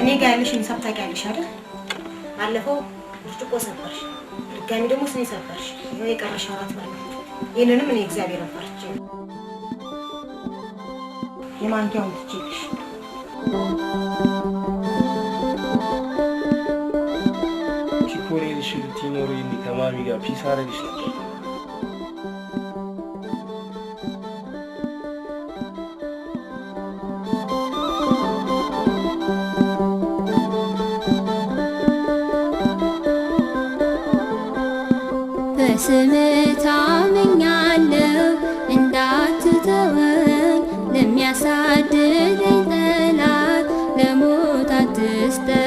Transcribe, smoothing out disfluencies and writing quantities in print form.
እኔ ጋር ያለሽን ሂሳብ ታውቂያለሽ አይደል? ባለፈው ብርጭቆ ሰበርሽ፣ ድጋሚ ደግሞ ስኒ ሰበርሽ። ይኸው የቀረሽ 4 ብር ነው። ይህንንም እኔ እግዚአብሔር አባርቼ የማንኪያውን ትቼልሽ ቺኮሬልሽ ብትኖሪ ከማሚ ጋር ፒስ አደረግሽ ነበር። በስምህ ታምኛለሁ እንዳትተወኝ ለሚያሳድደኝ ጠላት ለሞት አትስጠኝ።